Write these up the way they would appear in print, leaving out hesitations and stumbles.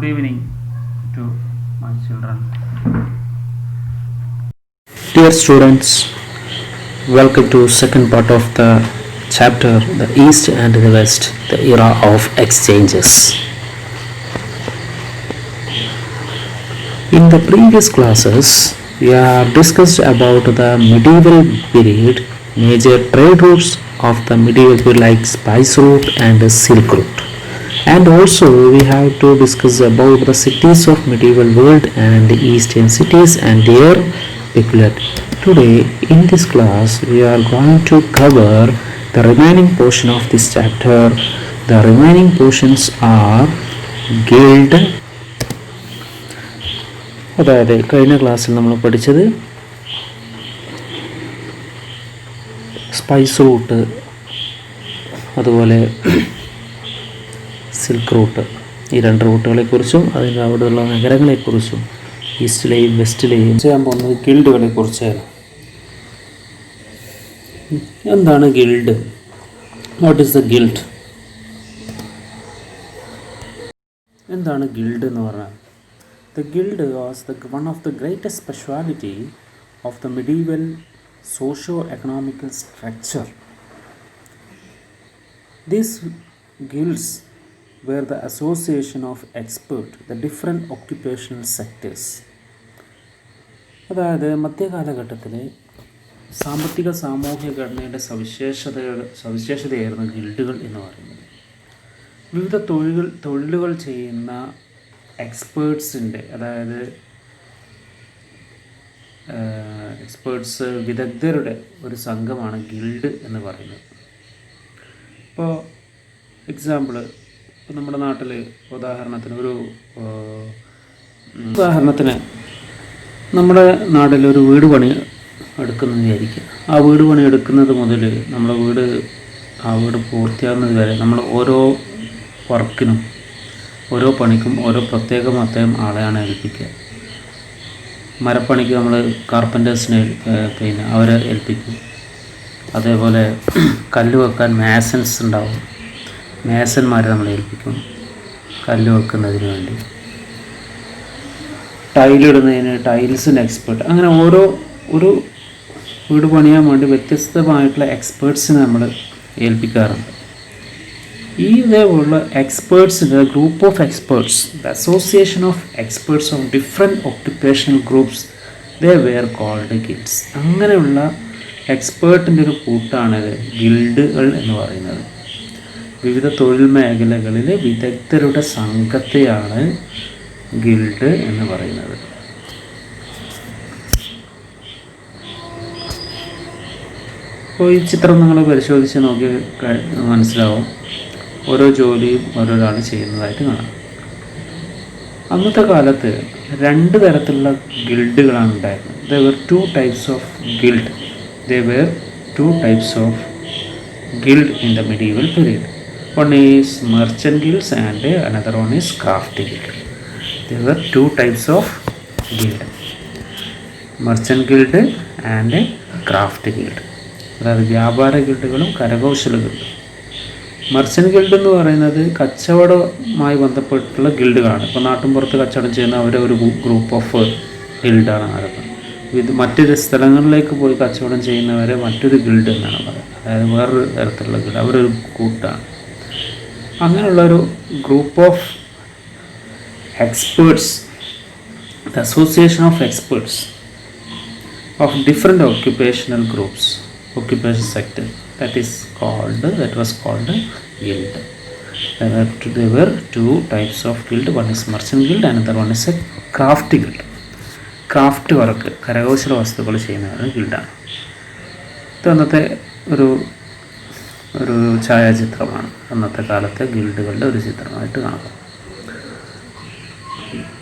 Good evening to my children. Dear students, welcome to second part of the chapter The East and the West, the Era of Exchanges. In the previous classes, we have discussed about the medieval period, major trade routes of the medieval period like spice route and silk route. And also we have to discuss about the cities of medieval world and the eastern cities and their peculiarity. Today in this class we are going to cover the remaining portion of this chapter. The remaining portions are guild. അതായത് കഴിഞ്ഞ ക്ലാസ്സിൽ നമ്മൾ പഠിച്ചത് spice root, അതുപോലെ silk route, ഈ രണ്ട് റൂട്ടുകളെക്കുറിച്ചും അതിൻ്റെ അവിടെയുള്ള നഗരങ്ങളെക്കുറിച്ചും ഈസ്റ്റിലെയും വെസ്റ്റിലെയും ചെയ്യാൻ പോകുന്നത് ഗിൽഡുകളെക്കുറിച്ചാണ്. എന്താണ് guild? What is the guild? എന്താണ് ഗിൽഡ് എന്ന് പറഞ്ഞാൽ? The guild was one of the greatest speciality of the medieval socio-economical structure. These guilds were the association of experts, the different occupational sectors. അതായത് മധ്യകാലഘട്ടത്തിലെ സാമ്പത്തിക സാമൂഹിക ഘടനയുടെ സവിശേഷതയായിരുന്നു ഗിൽഡുകൾ എന്ന് പറയുന്നത്. വിവിധ തൊഴിലുകൾ ചെയ്യുന്ന എക്സ്പേർട്സിൻ്റെ, അതായത് വിദഗ്ധരുടെ ഒരു സംഘമാണ് ഗിൽഡ് എന്ന് പറയുന്നത്. ഇപ്പോൾ എക്സാമ്പിൾ, ഇപ്പോൾ നമ്മുടെ നാട്ടിൽ ഉദാഹരണത്തിന് നമ്മുടെ നാട്ടിലൊരു വീട് പണി എടുക്കുന്നത് വിചാരിക്കുക. ആ വീട് പണി എടുക്കുന്നത് മുതൽ നമ്മുടെ വീട് പൂർത്തിയാകുന്നത് വരെ നമ്മൾ ഓരോ വർക്കിനും, ഓരോ പണിക്കും ഓരോ പ്രത്യേകം ആളെയാണ് ഏൽപ്പിക്കുക. മരപ്പണിക്ക് നമ്മൾ കാർപ്പൻറ്റേഴ്സിനെ അവരെ ഏൽപ്പിക്കും. അതേപോലെ കല്ല് വെക്കാൻ മേസൻസ് ഉണ്ടാവും, മേസന്മാരെ നമ്മൾ ഏൽപ്പിക്കും കല്ല് വെക്കുന്നതിന് വേണ്ടി. ടൈലിടുന്നതിന് ടൈൽസിൻ്റെ എക്സ്പേർട്ട്, അങ്ങനെ ഒരു വീട് പണിയാൻ വേണ്ടി വ്യത്യസ്തമായിട്ടുള്ള എക്സ്പേർട്സിനെ നമ്മൾ ഏൽപ്പിക്കാറുണ്ട്. ഈ ഇതേപോലുള്ള എക്സ്പേർട്സിൻ്റെ group of experts, the association of experts of different occupational groups, they were called guilds. അങ്ങനെയുള്ള എക്സ്പേർട്ടിൻ്റെ ഒരു കൂട്ടാണിത് ഗിൽഡുകൾ എന്ന് പറയുന്നത്. വിവിധ തൊഴിൽ മേഖലകളിലെ വിദഗ്ധരുടെ സംഘത്തെയാണ് ഗിൽഡ് എന്ന് പറയുന്നത്. അപ്പോൾ ഈ ചിത്രം നിങ്ങൾ പരിശോധിച്ച് നോക്കി മനസ്സിലാവും, ഓരോ ജോലിയും ഓരോരാൾ ചെയ്യുന്നതായിട്ട് കാണാം. അന്നത്തെ കാലത്ത് രണ്ട് തരത്തിലുള്ള ഗിൽഡുകളാണ് ഉണ്ടായിരുന്നത്. There were two types of guild in the medieval period. One is merchant guilds and another one is crafty guild. There were two types of guild, merchant guild and crafty guild. അതായത് വ്യാപാര ഗിൽഡുകളും കരകൗശല ഗിൽഡും. Merchant guild എന്ന് പറയുന്നത് കച്ചവടവുമായി ബന്ധപ്പെട്ടുള്ള ഗിൽഡുകളാണ്. ഇപ്പോൾ നാട്ടിൻപുറത്ത് കച്ചവടം ചെയ്യുന്ന അവരെ ഒരു ഗ്രൂപ്പ് ഓഫ് ഗിൽഡാണ് ആരൊക്കെ. ഇത് മറ്റൊരു സ്ഥലങ്ങളിലേക്ക് പോയി കച്ചവടം ചെയ്യുന്നവരെ മറ്റൊരു ഗിൽഡ് എന്നാണ് പറയുന്നത്. അതായത് വേറൊരു തരത്തിലുള്ള ഗിൽഡ്, അവരൊരു കൂട്ടാണ്. അങ്ങനെയുള്ളൊരു group of experts, the association of experts of different occupational groups, occupation sector, that was called guild. There were two types of guild. One is merchant guild and another one is a crafty guild. Craft work, കരകൗശല വസ്തുക്കൾ ചെയ്യുന്നവരുടെ ഗിൽഡാണ്. ഇത് അന്നത്തെ ഒരു ഛായാചിത്രമാണ്, അന്നത്തെ കാലത്തെ ഗിൽഡുകളുടെ ഒരു ചിത്രമായിട്ട് കാണാം.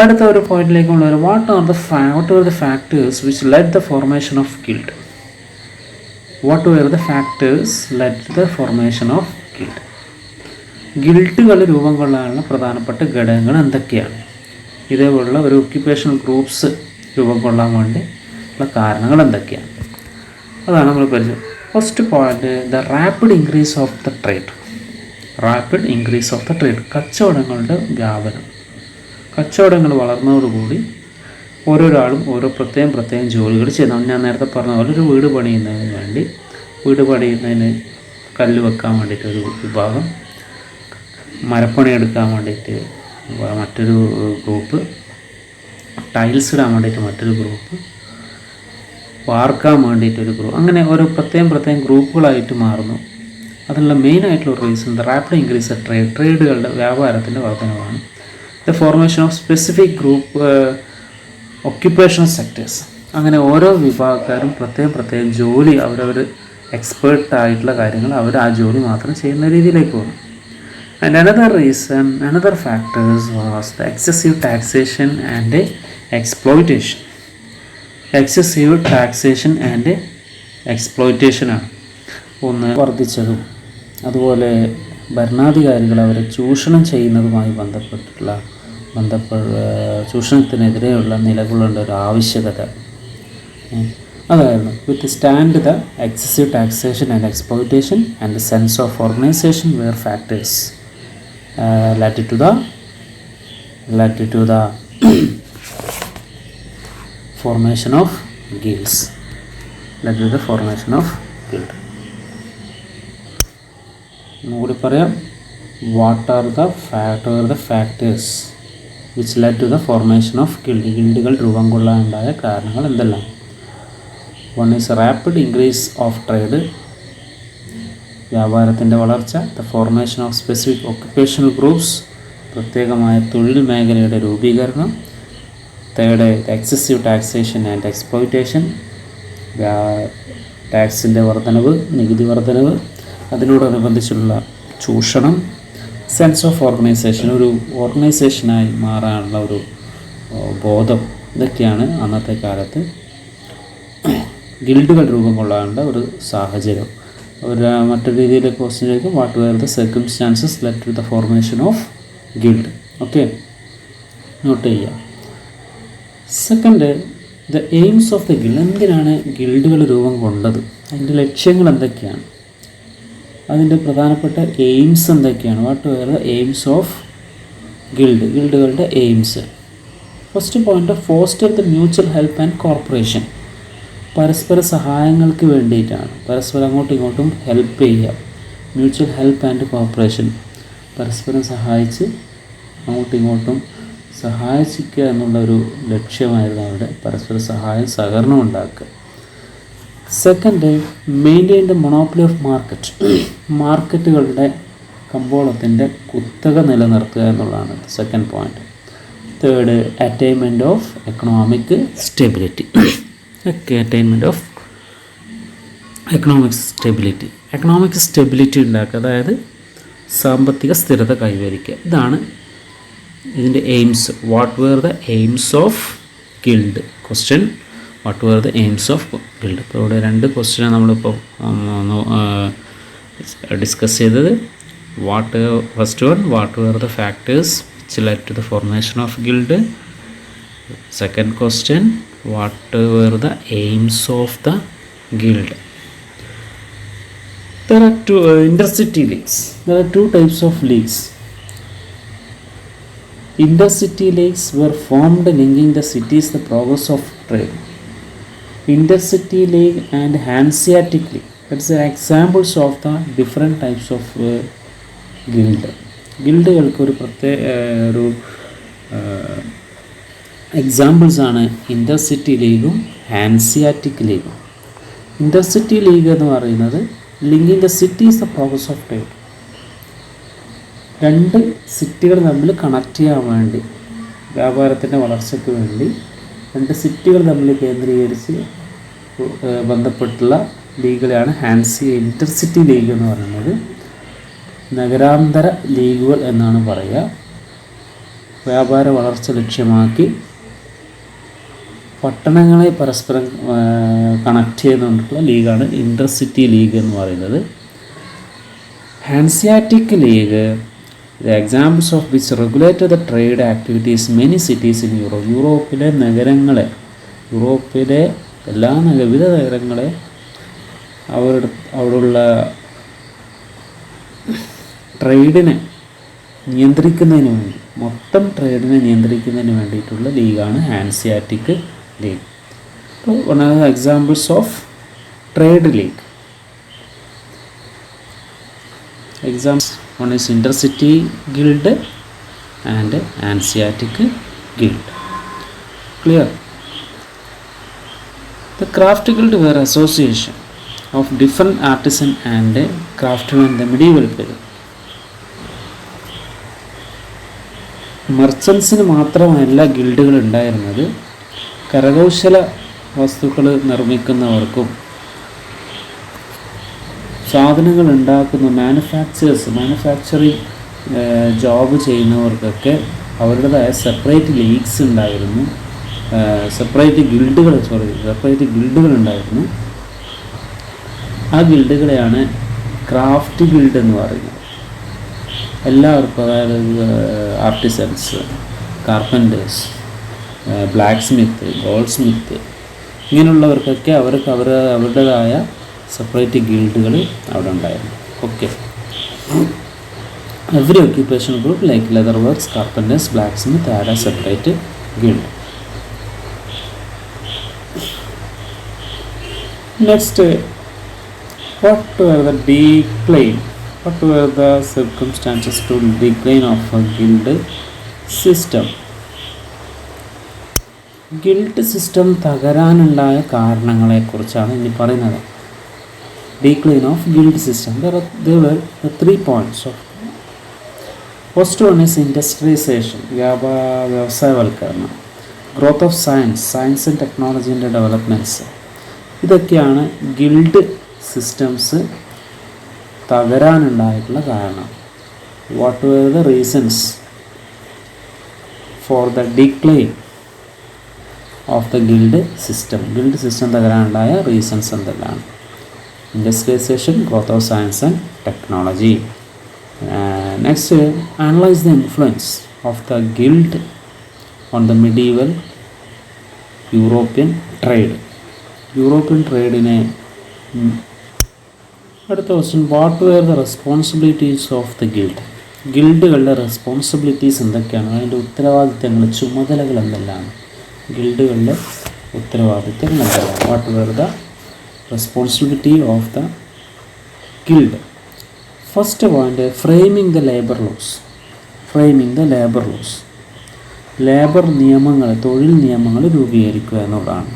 അടുത്ത ഒരു പോയിന്റിലേക്കുള്ള what are the factors which lead the formation of guild? What were the factors lead the formation of guild? ഗിൽഡുകൾ രൂപം കൊള്ളാനുള്ള പ്രധാനപ്പെട്ട ഘടകങ്ങൾ എന്തൊക്കെയാണ്? ഇതേപോലുള്ള ഒരു ഒക്യുപ്പേഷണൽ ഗ്രൂപ്പ്സ് രൂപം കൊള്ളാൻ വേണ്ടി ഉള്ള കാരണങ്ങൾ എന്തൊക്കെയാണ്? അതാണ് നമ്മൾ പരിചയം. First point, the rapid increase of the trade. കച്ചവടങ്ങളുടെ വ്യാപനം. കച്ചവടങ്ങൾ വളർന്നതോടുകൂടി ഓരോരാളും ഓരോ പ്രത്യേകം ജോലികൾ ചെയ്യുന്നു. ഞാൻ നേരത്തെ പറഞ്ഞ പോലെ ഒരു വീട് പണിയുന്നതിന് കല്ല് വെക്കാൻ വേണ്ടിയിട്ട് ഒരു വിഭാഗം, മരപ്പണി എടുക്കാൻ വേണ്ടിയിട്ട് മറ്റൊരു ഗ്രൂപ്പ്, ടൈൽസ് ഇടാൻ വേണ്ടിയിട്ട് മറ്റൊരു ഗ്രൂപ്പ്, വാർക്കാൻ വേണ്ടിയിട്ടൊരു ഗ്രൂപ്പ്, അങ്ങനെ ഓരോ പ്രത്യേകം ഗ്രൂപ്പുകളായിട്ട് മാറുന്നു. അതിനുള്ള മെയിനായിട്ടുള്ള റീസൺ റാപ്പിഡ് ഇൻക്രീസ് ട്രേഡുകളുടെ വ്യാപാരത്തിൻ്റെ വർധനവാണ്. The formation of specific group occupational sectors. അങ്ങനെ ഓരോ വിഭാഗക്കാരും പ്രത്യേകം ജോലി അവരവർ എക്സ്പേർട്ടായിട്ടുള്ള കാര്യങ്ങൾ അവർ ആ ജോലി മാത്രം ചെയ്യുന്ന രീതിയിലേക്ക് പോകുന്നു. And another factors was the excessive taxation and exploitation. Excessive taxation and എക്സ്പ്ലോയിറ്റേഷനാണ് ഒന്ന് വർദ്ധിച്ചതും അതുപോലെ ഭരണാധികാരികൾ അവരെ ചൂഷണം ചെയ്യുന്നതുമായി ചൂഷണത്തിനെതിരെയുള്ള നിലകൊള്ളേണ്ട ഒരു ആവശ്യകത അതായിരുന്നു. Withstand the excessive taxation and exploitation and the sense of organisation were factors led to the formation of guilds. ഒന്നുകൂടി പറയാം. What are the factors which led to the formation of guild? ഗിൽഡുകൾ രൂപം കൊള്ളാനുണ്ടായ കാരണങ്ങൾ എന്തെല്ലാം? One is rapid increase of trade, വ്യാപാരത്തിൻ്റെ വളർച്ച. The formation of specific occupational groups, പ്രത്യേകമായ തൊഴിൽ മേഖലയുടെ രൂപീകരണം. Third, excessive taxation and exploitation, ടാക്സിൻ്റെ വർധനവ്, നികുതി വർധനവ്, അതിനോടനുബന്ധിച്ചുള്ള ചൂഷണം. സെൻസ് ഓഫ് ഓർഗനൈസേഷൻ, ഒരു ഓർഗനൈസേഷനായി മാറാനുള്ള ഒരു ബോധം. ഇതൊക്കെയാണ് അന്നത്തെ കാലത്ത് ഗിൽഡുകൾ രൂപം കൊള്ളാനുള്ള ഒരു സാഹചര്യം. മറ്റൊരു രീതിയിലേക്ക് ക്വസ്റ്റ്യൻ ചോദിക്കും, what were the circumstances lead to the formation of guild. Okay, note ചെയ്യുക. Second, the aims of the guild. എന്തിനാണ് ഗിൽഡുകൾ രൂപം കൊണ്ടത്? അതിൻ്റെ ലക്ഷ്യങ്ങൾ എന്തൊക്കെയാണ്? അതിൻ്റെ പ്രധാനപ്പെട്ട എയിംസ് എന്തൊക്കെയാണ്? What were the aims of ഗിൽഡുകളുടെ aims. First point, foster the mutual help and corporation. പരസ്പര സഹായങ്ങൾക്ക് വേണ്ടിയിട്ടാണ്. പരസ്പരം അങ്ങോട്ടും ഇങ്ങോട്ടും ഹെൽപ്പ് ചെയ്യുക. മ്യൂച്വൽ ഹെൽപ്പ് ആൻഡ് കോർപ്പറേഷൻ, പരസ്പരം സഹായിച്ച് അങ്ങോട്ടും ഇങ്ങോട്ടും സഹായിക്കുക എന്നുള്ളൊരു ലക്ഷ്യമായിരുന്നു അവിടെ. പരസ്പര സഹകരണം ഉണ്ടാക്കുക. Second, maintain the monopoly of market. മാർക്കറ്റുകളുടെ കമ്പോളത്തിൻ്റെ കുത്തക നിലനിർത്തുക എന്നുള്ളതാണ് second point. Third, attainment of economic stability. Attainment of economic stability ഉണ്ടാക്കുക, അതായത് സാമ്പത്തിക സ്ഥിരത കൈവരിക്കുക. ഇതാണ് ഇതിൻ്റെ aims. What were the aims of guild? Question, what were the aims of guild? ഇപ്പോൾ ഇവിടെ രണ്ട് ക്വസ്റ്റ്യനാണ് നമ്മളിപ്പോൾ ഡിസ്കസ് ചെയ്തത്. First one, what were the factors which lead to the formation of guild. Second question, what were the aims of the guild? There are two intercity leagues. There are two types of leagues. Intercity leagues were formed linking the cities, the progress of trade. Intercity league and Hanseatic league. That's the examples of the different types of guild. ഗിൽഡുകൾക്ക് ഒരു examples ആണ് intercity ലീഗും Hanseatic ലീഗും. Intercity league എന്ന് പറയുന്നത് linking the cities the progress of trade. രണ്ട് സിറ്റികൾ തമ്മിൽ connect ചെയ്യാൻ വേണ്ടി, വ്യാപാരത്തിൻ്റെ വളർച്ചയ്ക്ക് വേണ്ടി രണ്ട് സിറ്റികൾ തമ്മിൽ കേന്ദ്രീകരിച്ച് ബന്ധപ്പെട്ടുള്ള ലീഗുകളെയാണ് ഇൻ്റർസിറ്റി ലീഗ് എന്ന് പറയുന്നത്. നഗരാന്തര ലീഗുകൾ എന്നാണ് പറയുക. വ്യാപാര വളർച്ച ലക്ഷ്യമാക്കി പട്ടണങ്ങളെ പരസ്പരം കണക്ട് ചെയ്യുന്നുകൊണ്ടുള്ള ലീഗാണ് ഇൻ്റർസിറ്റി ലീഗ് എന്ന് പറയുന്നത്. Hanseatic league, the examples of which regulate the trade activities many cities in Europe. യൂറോപ്പിലെ എല്ലാ വിവിധ നഗരങ്ങളെ അവിടെയുള്ള ട്രേഡിനെ നിയന്ത്രിക്കുന്നതിന് വേണ്ടി മൊത്തം ട്രേഡിനെ നിയന്ത്രിക്കുന്നതിന് വേണ്ടിയിട്ടുള്ള ലീഗാണ് ഹാൻസിയാറ്റിക് ലീഗ്. അപ്പോൾ one of the examples of trade league. Examples, one is Intercity Guild and Hanseatic Guild. Clear? The Craft Guild were association of different artisan and craftsmen in the medieval period. മർച്ചൻസിന് മാത്രമല്ല ഗിൽഡുകൾ ഉണ്ടായിരുന്നത്, കരകൗശല വസ്തുക്കൾ നിർമ്മിക്കുന്നവർക്കും സാധനങ്ങൾ ഉണ്ടാക്കുന്ന manufacturing job ചെയ്യുന്നവർക്കൊക്കെ അവരുടേതായ separate leagues ഉണ്ടായിരുന്നു, separate ഗിൽഡുകൾ ഉണ്ടായിരുന്നു. ആ ഗിൽഡുകളെയാണ് ക്രാഫ്റ്റ് ഗിൽഡ് എന്ന് പറയുന്നത്. എല്ലാവർക്കും, അതായത് artisans, carpenters, blacksmith, goldsmith, ഇങ്ങനെയുള്ളവർക്കൊക്കെ അവരുടേതായ സെപ്പറേറ്റ് ഗിൽഡുകൾ അവിടെ ഉണ്ടായിരുന്നു. Okay, every occupation group like leather works, carpenters, blacksmith had a separate guild. Next, what were the circumstances to decline of a guild system? Guild system തകരാനുണ്ടായ കാരണങ്ങളെക്കുറിച്ചാണ് ഇനി പറയുന്നത്. Decline of guild system. There were 3 points. First one is industrialization, വ്യവസായവൽക്കരണം. Growth of science and technology and developments. ഇതൊക്കെയാണ് guild systems തകരാനുണ്ടായിട്ടുള്ള കാരണം. What were the reasons for the decline of the guild system? Guild system തകരാനുണ്ടായ reasons എന്തെല്ലാം? Industrialization, growth of science and technology. Next, analyze the influence of the guild on the medieval European trade. European ട്രേഡിനെ. അടുത്ത question, what were the responsibilities of the guild? ഗിൽഡുകളുടെ responsibilities എന്തൊക്കെയാണ്? അതിൻ്റെ ഉത്തരവാദിത്തങ്ങൾ, ചുമതലകൾ എന്തെല്ലാം? ഗിൽഡുകളുടെ ഉത്തരവാദിത്തങ്ങൾ എന്തെല്ലാം? What were the responsibility of the guild? First point, framing the labor laws. Labour നിയമങ്ങൾ, തൊഴിൽ നിയമങ്ങൾ രൂപീകരിക്കുക എന്നുള്ളതാണ്.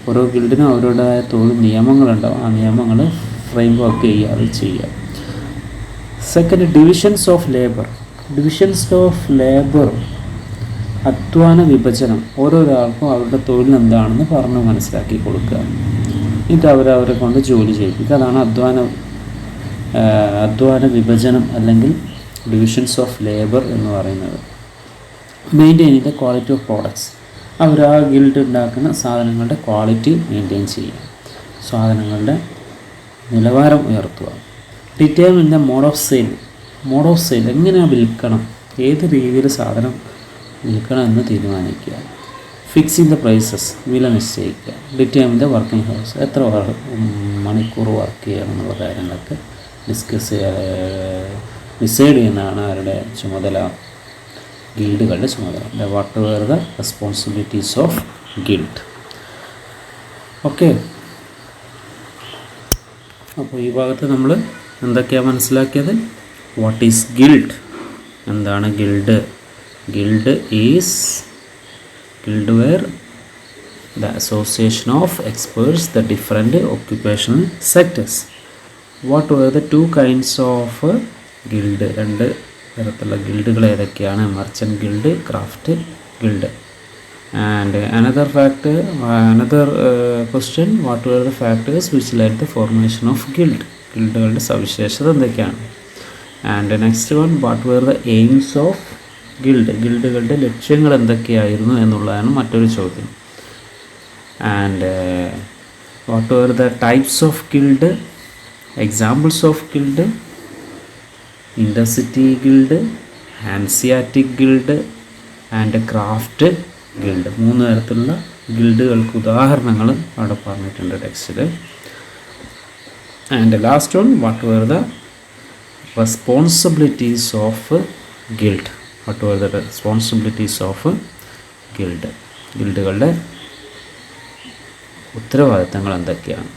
ഓരോ ഗിൽഡിനും അവരുടേതായ തൊഴിൽ നിയമങ്ങളുണ്ടാവും. ആ നിയമങ്ങൾ ഫ്രെയിം വർക്ക് ചെയ്യുക. Second, divisions of labour. അധ്വാന വിഭജനം. ഓരോരാൾക്കും അവരുടെ തൊഴിൽ എന്താണെന്ന് പറഞ്ഞ് മനസ്സിലാക്കി കൊടുക്കുക. എന്നിട്ട് അവരെ കൊണ്ട് ജോലി ചെയ്യിപ്പിക്കുക. അതാണ് അധ്വാന വിഭജനം അല്ലെങ്കിൽ ഡിവിഷൻസ് ഓഫ് ലേബർ എന്ന് പറയുന്നത്. Maintain the quality of products. അവർ ആ ഗിൽഡ് ഉണ്ടാക്കുന്ന സാധനങ്ങളുടെ ക്വാളിറ്റി മെയിൻറ്റെയിൻ ചെയ്യുക, സാധനങ്ങളുടെ നിലവാരം ഉയർത്തുക. Determine the mode of sale. എങ്ങനെ വിൽക്കണം, ഏത് രീതിയിൽ സാധനം വിൽക്കണം എന്ന് തീരുമാനിക്കുക. Fixing the prices. വില നിശ്ചയിക്കുക. Determine the working hours. എത്ര മണിക്കൂർ വർക്ക് ചെയ്യണം എന്നുള്ള കാര്യങ്ങളൊക്കെ ഡിസൈഡ് ചെയ്യുന്നതാണ് അവരുടെ ചുമതല, ഗിൽഡുകളുടെ ചുമതല. What were the responsibilities of guild? Okay, അപ്പോൾ ഈ ഭാഗത്ത് നമ്മൾ എന്തൊക്കെയാണ് മനസ്സിലാക്കിയത്? What is guild? എന്താണ് guild? Guild were the association of experts, the different occupational sectors. What were the 2 kinds of guild? 2 തരത്തിലുള്ള ഗിൽഡുകൾ ഏതൊക്കെയാണ്? Merchant guild, craft guild. And another question, what were the factors which led the formation of guild? ഗിൽഡുകളുടെ സവിശേഷത എന്തൊക്കെയാണ്? And next one, what were the aims of ഗിൽഡുകളുടെ ലക്ഷ്യങ്ങൾ എന്തൊക്കെയായിരുന്നു എന്നുള്ളതാണ് മറ്റൊരു ചോദ്യം. And what were the types of guild? Examples of guild: intercity guild, Hanseatic guild and craft guild. 3 തരത്തിലുള്ള ഗിൽഡുകൾക്ക് ഉദാഹരണങ്ങൾ അവിടെ പറഞ്ഞിട്ടുണ്ട് ടെക്സ്റ്റിൽ. And last one, what were the responsibilities of guild? What are the responsibilities of guild, ഗിൽഡുകളുടെ ഉത്തരവാദിത്തങ്ങൾ എന്തൊക്കെയാണ്?